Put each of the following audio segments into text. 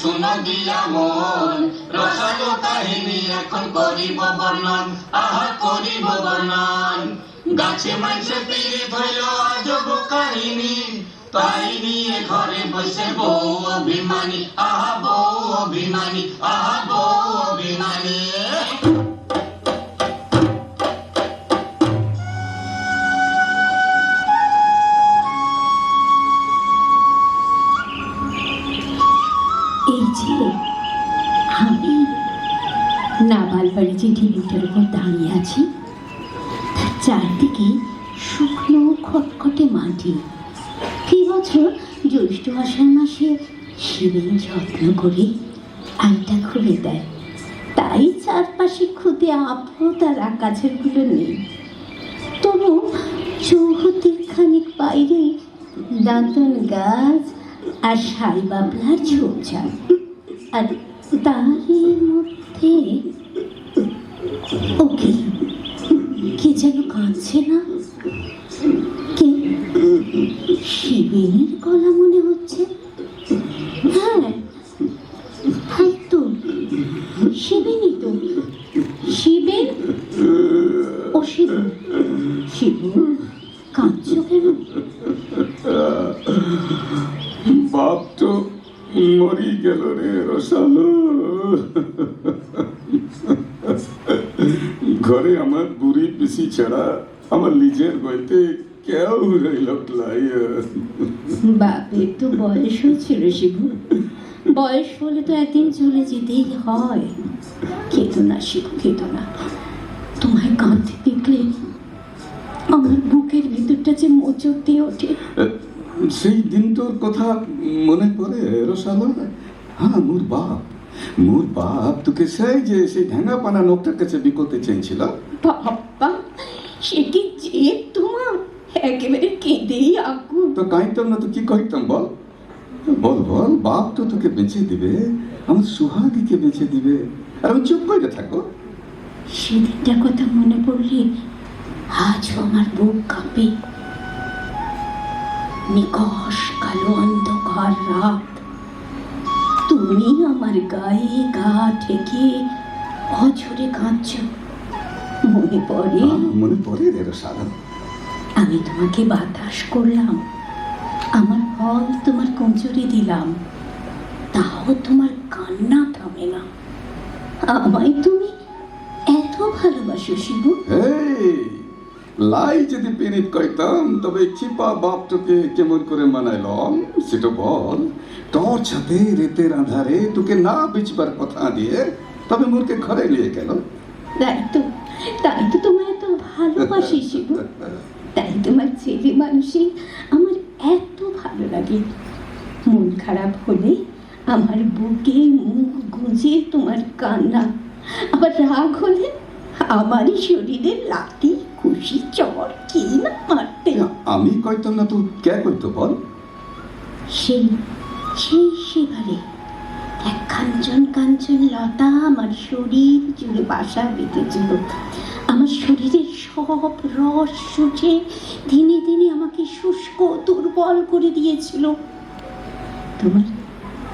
শুনো দিয়া মন, রসালো কাহিনী এখন করিব বর্ণন, আহা করিব বর্ণন। গাছে মাঝে পেরে ধইল আজব কাহিনী, তাই নিয়ে ঘরে বসে বউ অভিমানী, আহা বউ অভিমানী, আহা বউ অভিমানী। এই যে আমি নাবালবাড়ি যে ঢিবিটার উপর দাঁড়িয়ে আছি, তার চারদিকে শুকনো খটখটে মাটি। এই বছর জ্যৈষ্ঠ আষাঢ় মাসে শিবের যত্ন করে আলটা খুলে দেয়, তাই চারপাশে খুদে আফত আর আগাছাগুলো নেই। তবু চৌহদ্দির খানিক বাইরে দাঁতন গাছ আর সাই বাবলার ঝোপঝাপ, আর তারই মধ্যে ওকে কে যেন কাঁদছে না? কে? শিবেনের গলা মনে হচ্ছে। হ্যাঁ, তাই তো, শিবেনই তো। শিবেন, ও শিবেন, শিবেন কাঁদছ কেন? বাপ তো মরি গেল রে রসালো। ঘরে আমার বুড়ি পিসি ছাড়া আমার নিজের বইতে কেউ রইল নাই। বাপের তো বয়স হয়েছিল শিবু, বয়স হলে তো একদিন চলে যেতেই হয়। খেতো না শিবু, খেতো না। তোমায় কাঁদতে দেখলে আমার বুকের ভিতরটা যে মোচড় দিয়ে ওঠে। সেই দিন তোর কথা মনে পড়ে রসালো? হ্যাঁ, মোর বাপ তোকে সেই ঢেঙ্গা পানা লোকটার কাছে বিকোতে চেয়েছিল। বাবা, সে কি যে তোমার একেবারে কেঁদেই আগুন। তো কাঁদতাম না তো কি কইতাম? বল বল বল, বাপ তো তোকে বেঁচে দিবে, আমার সুহাগীকে বেঁচে দিবে, আর আমি চুপ করে থাকো। সেদিনটার কথা মনে পড়লে আজও আমার বুক কাঁপে। নিকষ কালো অন্ধকার রাত, তুমি আমার গায়ে গা ঠেকে অঝরে কাঁদছ। মনে পড়ে? মনে পড়ে রে রসালো। আমি তোমাকে বাতাস করলাম, আমার ফল তোমার কোঁচরে দিলাম, তাও তোমার কান্না থামে না। আমায় তুমি এত ভালোবাসো শিবু? লাই যদি পিরিত কইতাম তবে চিপা বাপটাকে কেমন করে মানাইলাম সেটা বল। তোর সাথে রেতের আধারে তোকে না বেচবার কথা দিয়ে তবে মোরকে ঘরে নিয়ে গেল। তাই তো তোমায় এত ভালোবাসি শিবু, তাই তোমার ছেলে মানুষই আমার এত ভালো লাগে। মন খারাপ হলে আমার বুকে মুখ গুঁজে তোমার কান্না, আবার রাগ হলে আমারই শরীরে লাঠি খুশি চর কি না মারতে। আমি কইতাম না তো কে কইতো বল? সেই সেই সেবারে এক কাঞ্চন কাঞ্চন লতা আমার শরীর জুড়ে বাসা বেঁধেছিল। আমার শরীরের সব রস শুষে দিনে দিনে আমাকে শুষ্ক দুর্বল করে দিয়েছিল। তোমার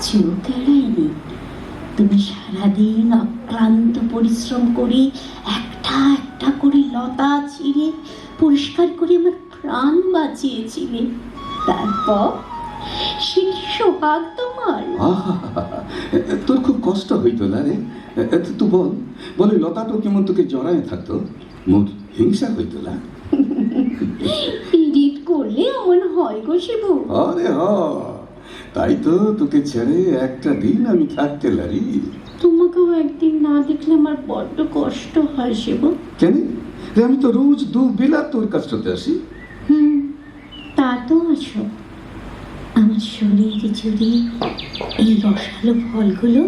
চোখ এড়ায়নি। তুমি সারাদিন অক্লান্ত পরিশ্রম করে একটা একটা করে লতা ছিঁড়ে পরিষ্কার করে আমার প্রাণ বাঁচিয়েছিলে। তারপর সে কি সোহাগ তোমার? তোর খুব কষ্ট হইতো না রে? তুই বল লতাটা কেমন তোকে জড়ায় থাকতো, মোর হিংসা হইতো না? পিরিত করলে এমন হয় গো শিবু? আরে তাই তো তোকে ছেড়ে একটা দিন আমি থাকতে লারি। তোমাকেও একদিন না দেখলে আমার বড্ড কষ্ট হয় শিবু। কেন রে? আমি তো রোজ দুবেলা তোর কাছটাতে আসি। তা তো আছো। আমার শরীর জুড়ে এই রসালো ফলগুলো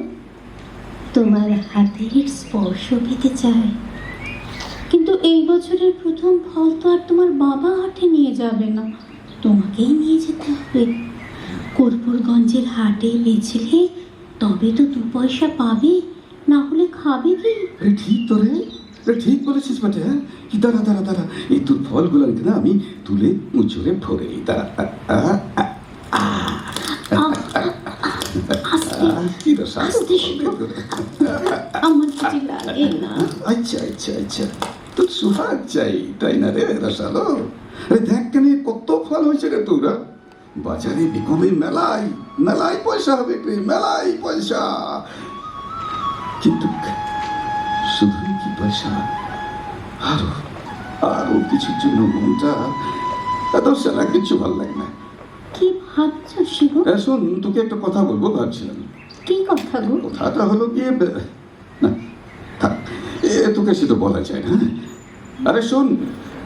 তোমার হাতের স্পর্শ পেতে চায়, কিন্তু এই বছরের প্রথম ফল তো আর তোমার বাবা হাটে নিয়ে যাবে না, তোমাকেই নিয়ে যেতে হবে। কর্পূরগঞ্জের হাটে বেচলে তবে তো 2 পয়সা পাবে, না হলে খাবে কি? ঠিক তো রে, ঠিক বলেছিস বটে। হ্যাঁ, কি দাঁড়া দাঁড়া দাঁড়া, এই তোর ফলগুলো না আমি তুলে মুচড়ে ভরে দাঁড়া। কি আস্তে শিখো। আমার কিছু লাগে না। আচ্ছা আচ্ছা আচ্ছা, তোর সুহাগ চাই তাই না রে রসালো? আরে দেখ কেন কত ফল হয়েছে রে তোরা, বাজারে বিকমে মেলায় মেলায় পয়সা হবে রে, মেলায় পয়সা। কিন্তু শুধু কি পয়সা, আরো আরো কিছুর জন্য মনটা এত সেনা কিছু ভালো লাগে না। কি ভাবছো শিবু? শোন, তোকে একটা কথা বলবো ভাবছিলাম। কি কথা গো? কথাটা হলো গিয়ে না থাক, তোকে সে তো বলা যায় না। আরে শোন,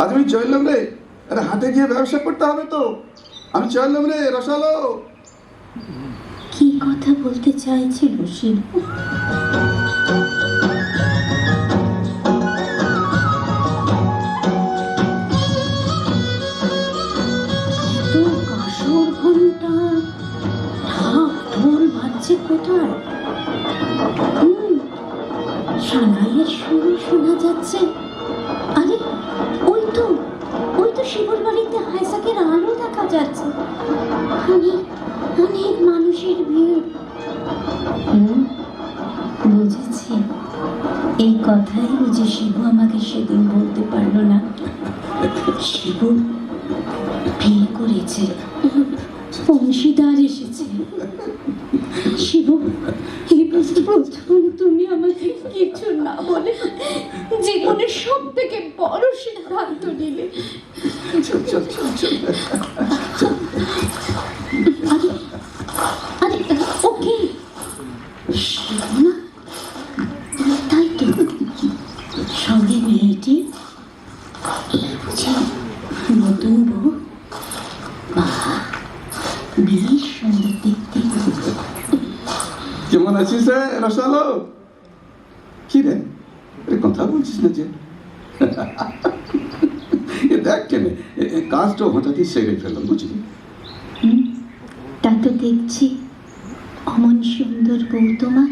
আজ আমি চললাম রে, আরে হাটে গিয়ে ব্যবসা করতে হবে তো, আমি চললাম রে রসালো। কি কথা বলতে চাইছিল শিবু? এত কাসর ঘন্টা, ঢাক ঢোল বাজছে কোথায়? সানাইয়ের সুর শোনা যাচ্ছে। আরে ওই তো শিবুর বাড়িতে হাইসাকের আলো দেখা যাচ্ছে। অনেক অনেক মানুষের ভিড়। বুঝেছি, এই কথাই বুঝি শিবু আমাকে সেদিন বলতে পারলো না। শিবু বিয়ে করেছে, অংশীদার এসেছে। শিবু, এই প্রথম তুমি আমাকে কিছু না বলে জীবনের সব থেকে বড় সিদ্ধান্ত নিলে। চল চল চল চল। আরে আরে ওকে শিবু না, তাই তো সঙ্গে মেয়েটি, এই বুঝি নতুন বউ। বাহ, বেশ সুন্দর দেখতে। কেমন আছিস রে রসালো? কি রে, কথা বলছিস না যে? দেখ কেন কাজটা হঠাৎই সেরে ফেললাম, বুঝলি? তা তো দেখছি অমন সুন্দর বউ তোমার,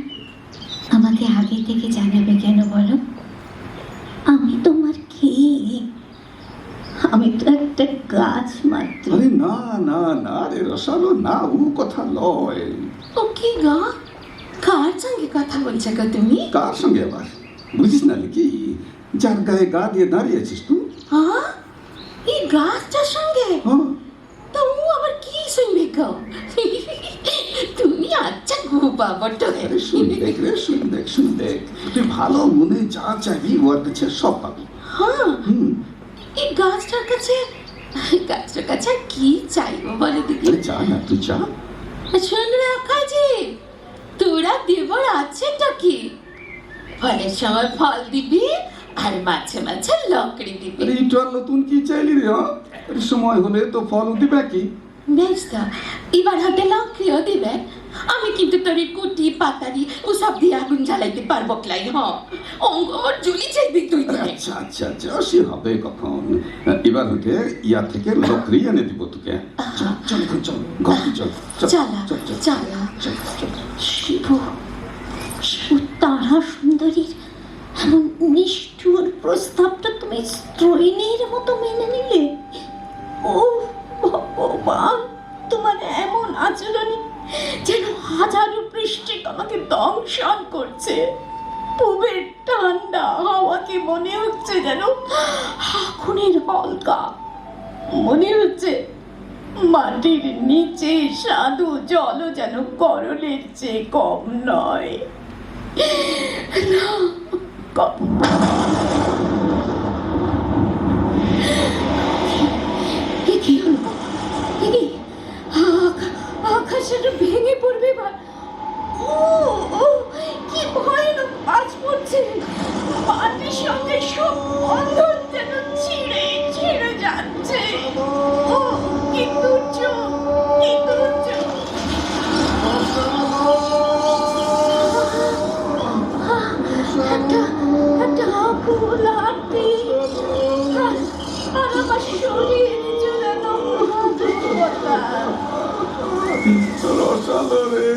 আমাকে আগে থেকে জানাবে কেন বলো? আমি তোমার খেয়ে, আমি তো একটা গাছ মাত্র। আরে না না না রে রসালো, না ও কথা লয়। ও কি গা, কার সঙ্গে কথা বলছো গো তুমি? কার সঙ্গে আবার? বুঝিস না নাকি, যার গায়ে গা দিয়ে দাঁড়িয়েছিস তুই? হ্যাঁ, এই গাছটার সঙ্গে? হ্যাঁ। তো ও আবার কি শুনবে গো? তুমি আচ্ছা গোপা বটে। আরে শুন দেখ রে, শুন দেখ, তুই ভালো মনে যা চাইবি ওর কাছে সব পাবি। হ্যাঁ, হুম, এই গাছটার কাছে আর কি চাইবো বলে দিদি? আরে যা না, তুই যা। শোন রে কাজী, তোরা দেবর আছেটা কি? ফলের সময় ফল দিবি আর মাঝে মাঝে লকড়ি দিবি। আরে এটা আর নতুন কি চাইলি রে? হ্যাঁ, আরে সময় হলে তো ফল দিবে কি? বেশ তো, এবার হাতে লকড়িও দিবে। আমি কিন্তু তোর এই কুটি পাতারি ওসব দিয়ে আগুন জ্বালাইতে পারবো ক্লাই। হ্যাঁ, অঙ্গ ওর জুলি চাইবি তুই দিবে। আচ্ছা আচ্ছা আচ্ছা, সে হবে কখন। এবার হতে ইয়া থেকে লকড়ি এনে দিব তোকে। চল চল এখন চল, ঘরে চল চল চালা চল চল চালা। চল চল। শিবু, তারা সুন্দরীর এমন নিষ্ঠুর প্রস্তাবটা তুমি স্ত্রৈণীর মতো মেনে নিলে? ও ভগবান, তোমার এমন আচরণে যেন হাজারো বৃষ্টি তোমাকে দংশন করছে। পূবের ঠান্ডা হাওয়াকে মনে হচ্ছে যেন আগুনের হলকা। মনে হচ্ছে মাটির নিচে সাধু জলও যেন করলের চেয়ে কম নয়। না, কম। কি হলো? আকাশটা ভেঙে পড়বে এবার। ও ও, কি ভয়ানক আজ পড়ছে। মাটির সঙ্গে সব বন্ধন যেন ছিঁড়ে ছিঁড়ে যাচ্ছে। ও কি দুর্যোগ, কি দুর্যোগ। একটা আকুল আরতি, আর আমার শরীর জুড়ানো মহাদুর্বলতা। রসালো রে,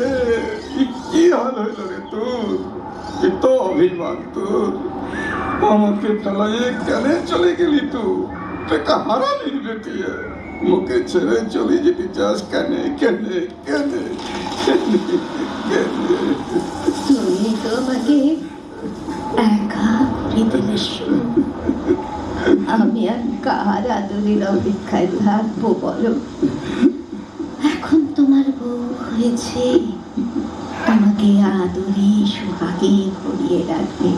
কি হাল হইল রে তোর? এত অভিমান তোর, আমাকে ফেলাইয়ে কেন চলে গেলি তুই? টাকা হারামির বেটি, মুখে ছেড়ে চলে যেতে চাস কেন? কেন কেন কেন কেন? আমাকে একা করে দিলে শিবু। আমি আর কার আদরের অপেক্ষায় থাকবো বলো? এখন তোমার বউ হয়েছে, তোমাকে আদরে সোহাগে ভরিয়ে রাখবে।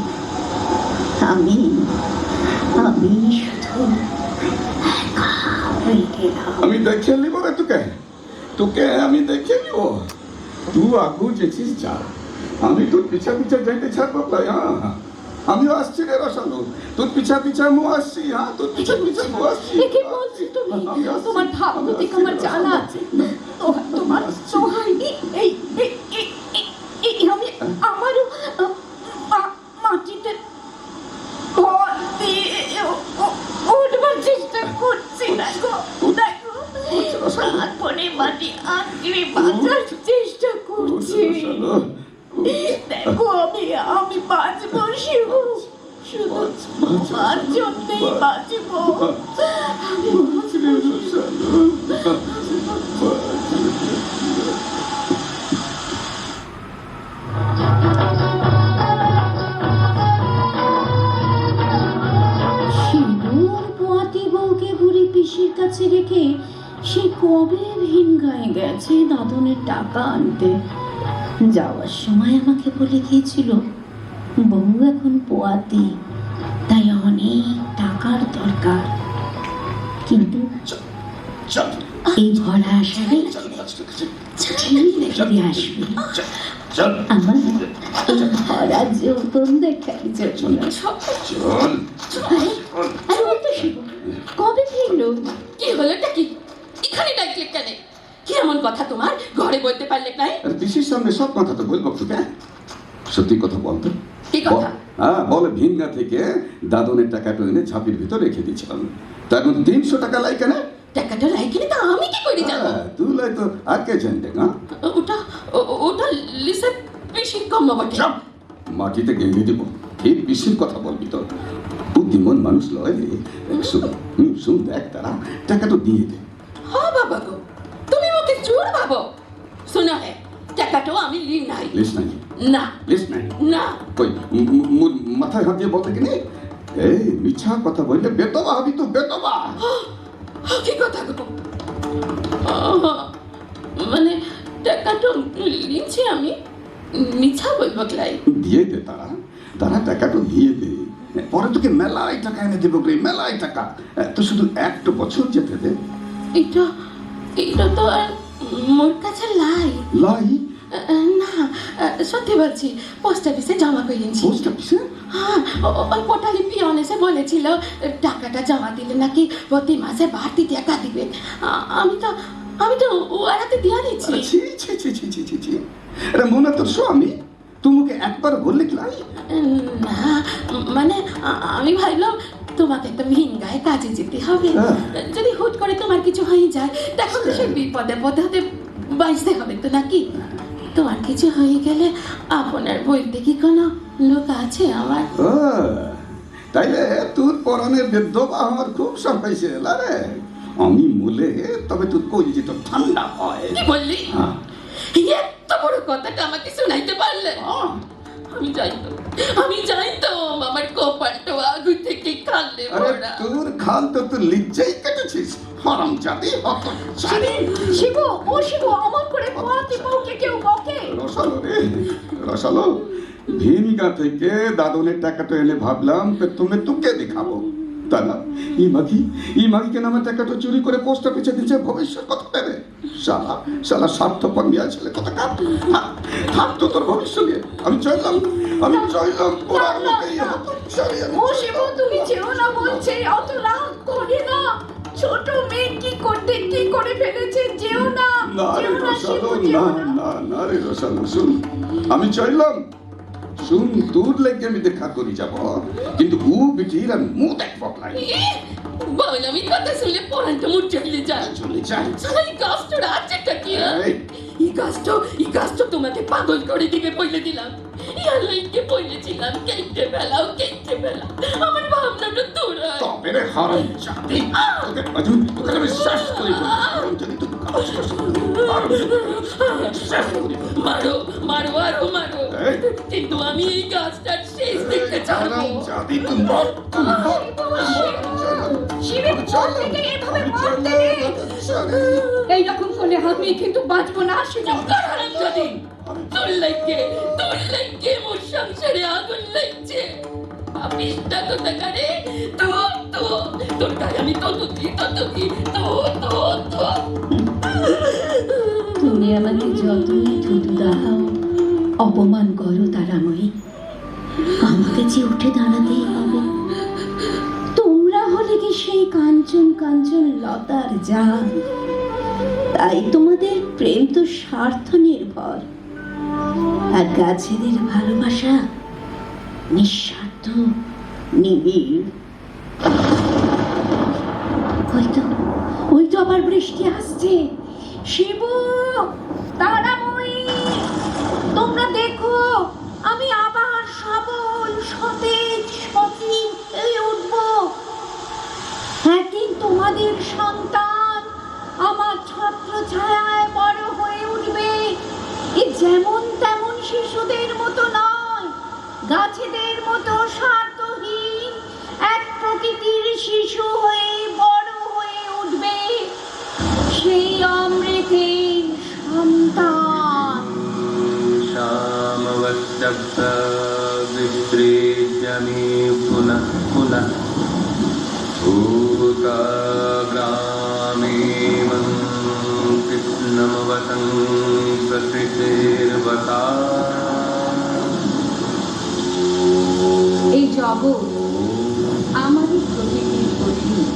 আমি আমি শুধু একা হয়ে গেলাম। আমি দেখে নিব রে তোকে, তোকে আমি দেখে নিব। তুই আগু যেছিস যা, আমি তোর পিছা পিছা যাইতে ছাড়বো ভাই। হ্যাঁ, আমিও আসছি রে রসালো, তোর পিছা পিছা মু আসছি। হ্যাঁ, তোর পিছা পিছা মু আসছি। কি বলছো তুমি? তোমার ভাবগতিক আমার জানা আছে। তোমার সোহাই এই আমি আমারও মাটিতে ভর দিয়ে উঠবার চেষ্টা করছি। দেখো দেখো, তারপরে মাটি আঁকড়ে বাঁচার চেষ্টা করছি। দেখো আমি বাঁচবো শিবু, শুধু তোমার জন্যই বাঁচবো। শিবুর পোয়াতি বউকে বুড়ি পিসির কাছে রেখে সে কবে ভিন গায়ে গেছে দাদনের টাকা আনতে। যাওয়ার সময় আমাকে বলে গিয়েছিল বউ এখন পোয়াতি, তাই অনেক টাকার দরকার। কিন্তু চল এই ভরা আশারে ছেলে রেখে দিয়ে আসবে। চল আমার এই ভরা যৌবন দেখার জন্য। চল। আরে ওই তো শিবু, কবে ফিরলো? কি হলোটা কি? এখানে ডাকলে কেন? কি এমন কথা তোমার? ঘরে বলতে পারলে নাই? আর পিসির সামনে সব কথা তো বলবো তোকে। সত্যি কথা বলতো। কি কথা? হ্যাঁ বলে, ভিনগা থেকে দাদনের টাকাটা এনে ঝাঁপির ভিতর রেখে দিয়েছিলাম। তার মধ্যে 300 টাকা লাই কেন? টাকাটা লাইকিনি তা আমি কি করে জানবো? তুই লাই তো আর কে জানতে না? ওটা লিসা বেশি কম বটে। চাপ, মাটিতে গেঁড়ে দিব। ঠিক পিসির কথা বলবি তো। বুদ্ধিমান মানুষ লয় রে। শুন দেখ, তারা টাকা তো দিয়ে দে। হ্যাঁ বাবা গো, তুমি ওকে চোর ভাবো? শোনা হে, টাকাটাও আমি লি নাই। লিস নাই? না লিস নাই? না। কই মাথায় হাত দিয়ে বলতে কিনি? এই মিছা কথা বললে বেতবা হবি তো, বেতবা। কি কথা গো? মানে টাকাটা লিছি আমি, মিছা বলবো লাই? দিয়ে দে, তারা টাকাটা দিয়ে দে। পরে তোকে মেলাই টাকা এনে দেবো রে, মেলাই টাকা। তো শুধু একটা বছর যেতে দে। এটা তো আর মোর কাছে লাই লাই? না, সত্যি বলছি, পোস্ট অফিসে জমা করে এনেছি। পোস্ট অফিসে? হ্যাঁ, ওই পোর্টালি পিয়ন এসে বলেছিল টাকাটা জমা দিলে নাকি প্রতি মাসে বাড়তি টাকা দিবে। আমি তো ওর হাতে দিয়ে দিচ্ছি। ছি ছি ছি ছি ছি ছি ছি। আরে মনে তোর স্বামী, তোমাকে একবার বললে কি লাই? না মানে আমি ভাবলাম তোমাকে তো ভিনগায় কাজে যেতে হবে। যদি হুট করে তোমার কিছু হয়ে যায়, তখন তো সে বিপদে হতে বাঁচতে হবে তো নাকি? তোমার কিছু হয়ে গেলে আপনার বলতে কি কোনো লোক আছে আমার? তাইলে তোর পরনের বেদবা আমার খুব সাফাইছে রে। আমি মূলে তবে তোর কই যেত ঠান্ডা হয়। কি বললি? এত বড় কথাটা আমাকে শোনাইতে পারলে? আমি যাইতো আমার কপালটা আগু থেকে খালে পড়া। তোর খাল তো তুই লিজ্জাই কেটেছিস, হারাম জাতি হত জানি। শিবু, ও শিবু, আমার করে পোয়াতি বউকে কেউ বকে? রসালো রে, রসালো। ভিনগা থেকে দাদনের টাকাটা এনে ভাবলাম তুমি তোকে দেখাবো। তা না, এই মাগিকে নামে টাকাটা চুরি করে পোস্ট অফিসে দিচ্ছে ভবিষ্যৎ কথা ভেবে। শালা স্বার্থপর মিয়া ছেলে, কথা থাক তো তোর ভবিষ্যৎ নিয়ে। আমি চাইলাম পুরা লোকেই হতো। ও শিবু, তুমি যেও না বলছে, অত রাগ করে না। ছোট মেয়ে কি করে ফেলেছে, যেও না। না রে রসালো, না রে রসালো, শুন। আমি চাইলাম তোর লেগে আমি দেখা করি যাব, কিন্তু ও বিটির আর মুখ দেখবো নাই। বল, আমি কথা শুনলে পড়ানটা মুখ চলে যায়। এই গাছটা আছেটা কি? এই গাছটা তোমাকে পাগল করে দিবে বলে দিলাম। ইয়ার লাইকে বলেছিলাম কেটে ফেলা। আমার ভাবনাটা দূর হয়। তবে রে হারাম জাতি, তোকে আমি শেষ করি। মারো মারো আরো মারো, এই। কিন্তু আমি এই গাছটার শেষ দেখতে চাইবো। জানি তুই মর, তুই মর। শিবের চোখ থেকে এভাবে মারতে নেই। এইরকম করলে আমি কিন্তু বাঁচবো না। চুপ কর হারামজাদি। তোর লাইগে মোর সংসারে আগুন লাগছে। পাপিষ্টা কোথাকারে, তোর গায়ে আমি তো। তুমি আমাকে যতই থুতু দাও, অপমান করো তারাময়ী, আমাকে যে উঠে দাঁড়াতেই হবে। তোমরা হলে কি সেই কাঞ্চন কাঞ্চন লতার জাল, তাই তোমাদের প্রেম তো স্বার্থ নির্ভর, আর গাছেদের ভালোবাসা নিঃস্বার্থ নিবিড়। ওই তো আবার বৃষ্টি আসছে। শিব, তারাময়ী, তোমরা দেখো, আমি আবার সবল সতেজ সজীব হয়ে উঠব। একদিন তোমাদের সন্তান আমার ছত্র ছায়ায় বড় হয়ে উঠবে। এ যেমন তেমন শিশুদের মতো নয়, গাছেদের মতো স্বার্থহীন এক প্রকৃতির শিশু হয়ে বড় হয়ে উঠবে, সেই অমৃতের সন্তান। श्यामवस्तब्धविसृज्यमे पुनः पुनः भूताग्रामे कृष्णमवतं प्रकृतिर्वता। এই জগৎ আমারই প্রকৃতির অধীন,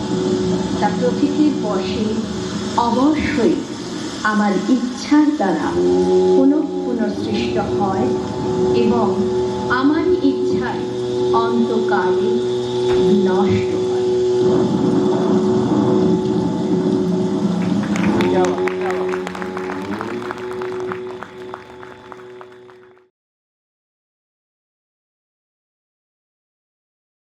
তা প্রকৃতির বশে অবশ্যই আমার ইচ্ছার দ্বারা পুনঃসৃষ্ট হয় এবং আমারই ইচ্ছায় অন্তকালে